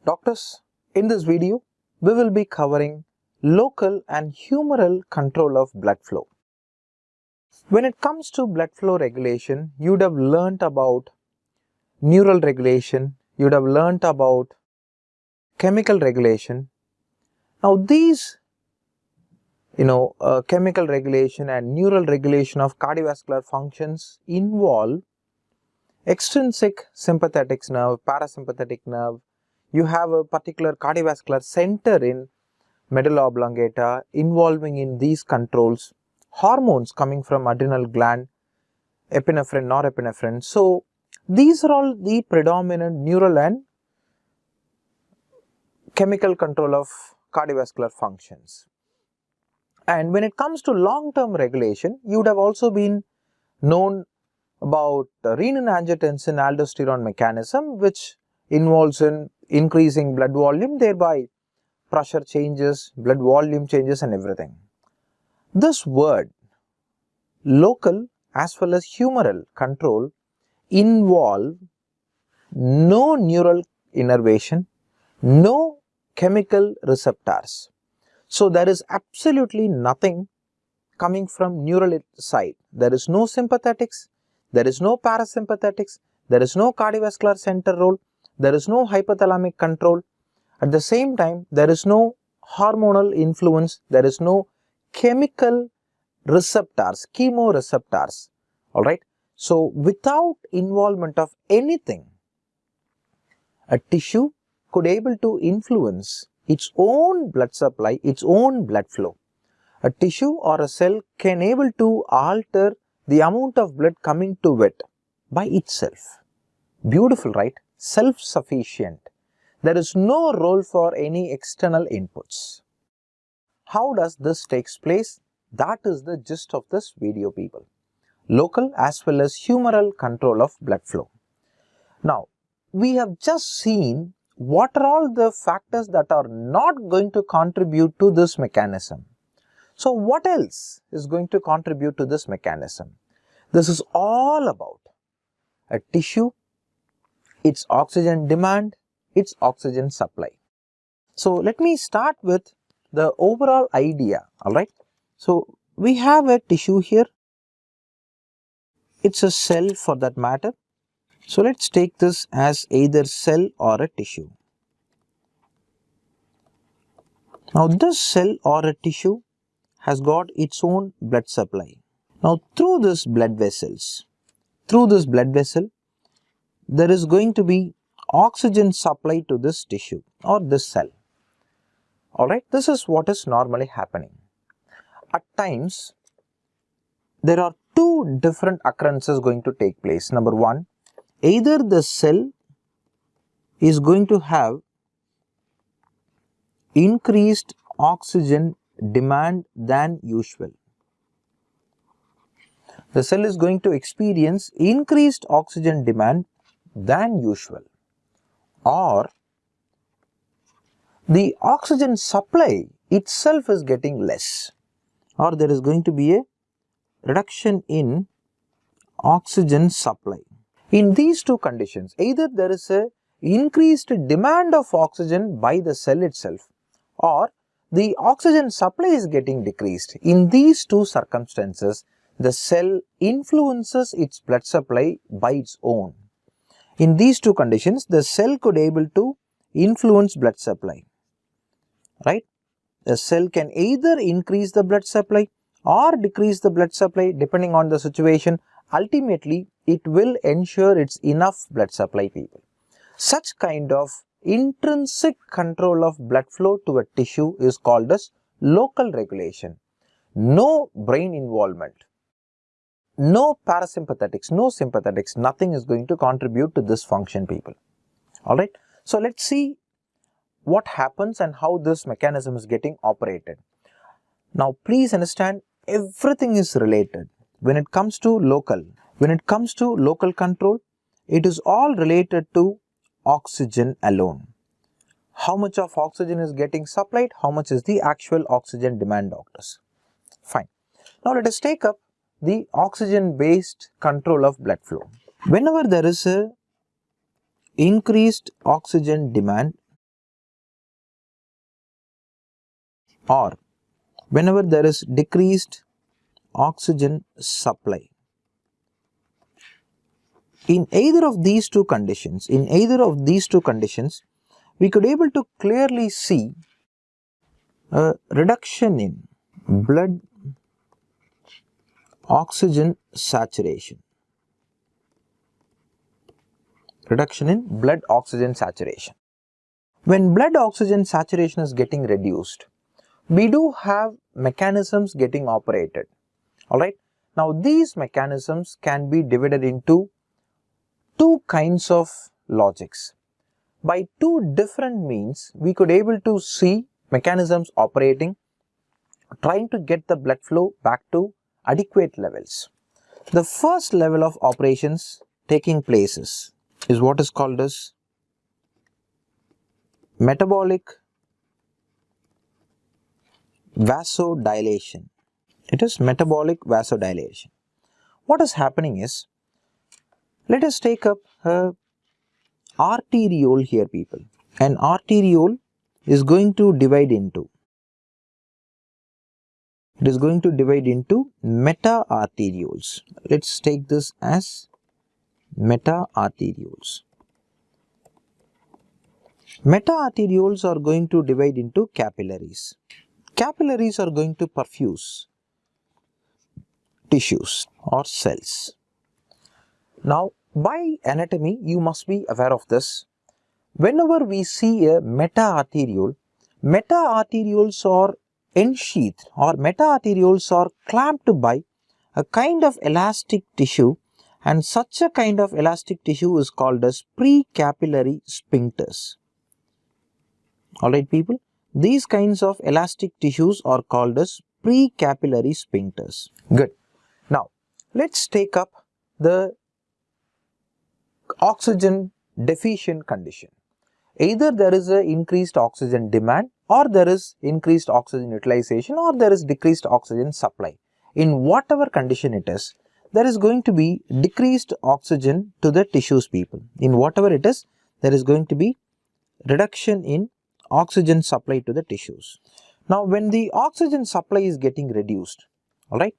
Doctors, in this video, we will be covering local and humoral control of blood flow. When it comes to blood flow regulation, you would have learnt about neural regulation, you would have learnt about chemical regulation. Now these, chemical regulation and neural regulation of cardiovascular functions involve extrinsic sympathetic nerve, parasympathetic nerve. You have a particular cardiovascular center in medulla oblongata involving in these controls, hormones coming from adrenal gland, epinephrine, norepinephrine. So these are all the predominant neural and chemical control of cardiovascular functions. And when it comes to long-term regulation, you would have also been known about renin-angiotensin aldosterone mechanism, which involves in increasing blood volume, thereby pressure changes, blood volume changes and everything. This word, local as well as humoral control, involve no neural innervation, no chemical receptors. So there is absolutely nothing coming from neural side. There is no sympathetics, there is no parasympathetics, there is no cardiovascular center role, there is no hypothalamic control. At the same time, there is no hormonal influence, there is no chemical receptors, chemoreceptors. Alright. So without involvement of anything, a tissue could able to influence its own blood supply, its own blood flow. A tissue or a cell can able to alter the amount of blood coming to it by itself. Beautiful, right? Self-sufficient. There is no role for any external inputs. How does this takes place? That is the gist of this video, people. Local as well as humoral control of blood flow. Now, we have just seen what are all the factors that are not going to contribute to this mechanism. So what else is going to contribute to this mechanism? This is all about a tissue, its oxygen demand, its oxygen supply. So let me start with the overall idea, alright. So we have a tissue here, it's a cell for that matter. So let's take this as either cell or a tissue. Now this cell or a tissue has got its own blood supply. Now through this blood vessel, there is going to be oxygen supply to this tissue or this cell. Alright, this is what is normally happening. At times, there are two different occurrences going to take place. Number one, either the cell is going to have increased oxygen demand than usual. The cell is going to experience increased oxygen demand than usual, or the oxygen supply itself is getting less, or there is going to be a reduction in oxygen supply. In these two conditions, either there is a increased demand of oxygen by the cell itself, or the oxygen supply is getting decreased. In these two circumstances, the cell influences its blood supply by its own. In these two conditions, the cell could able to influence blood supply, right? The cell can either increase the blood supply or decrease the blood supply depending on the situation. Ultimately, it will ensure it's enough blood supply, people. Such kind of intrinsic control of blood flow to a tissue is called as local regulation. No brain involvement, no parasympathetics, no sympathetics, nothing is going to contribute to this function, people. Alright, so let's see what happens and how this mechanism is getting operated. Now please understand, everything is related. When it comes to local control, it is all related to oxygen alone. How much of oxygen is getting supplied? How much is the actual oxygen demand, doctors? Fine. Now let us take up the oxygen based control of blood flow. Whenever there is a increased oxygen demand, or whenever there is decreased oxygen supply. In either of these two conditions, we could able to clearly see a reduction in blood oxygen saturation. Reduction in blood oxygen saturation. When blood oxygen saturation is getting reduced, we do have mechanisms getting operated. Alright. Now these mechanisms can be divided into two kinds of logics. By two different means, we could able to see mechanisms operating, trying to get the blood flow back to adequate levels. The first level of operations taking place is what is called as metabolic vasodilation. It is metabolic vasodilation. What is happening is, let us take up a arteriole here, people. An arteriole is going to divide into, meta-arterioles. Let's take this as meta-arterioles. Meta-arterioles are going to divide into capillaries. Capillaries are going to perfuse tissues or cells. Now, by anatomy, you must be aware of this. Whenever we see a meta-arteriole, meta-arterioles are ensheathed or meta-arterioles are clamped by a kind of elastic tissue, and such a kind of elastic tissue is called as precapillary sphincters. Alright people, these kinds of elastic tissues are called as precapillary sphincters. Good. Now, let's take up the oxygen deficient condition. Either there is a increased oxygen demand, or there is increased oxygen utilization, or there is decreased oxygen supply. In whatever condition it is, there is going to be decreased oxygen to the tissues, people. In whatever it is, there is going to be reduction in oxygen supply to the tissues. Now, when the oxygen supply is getting reduced, alright,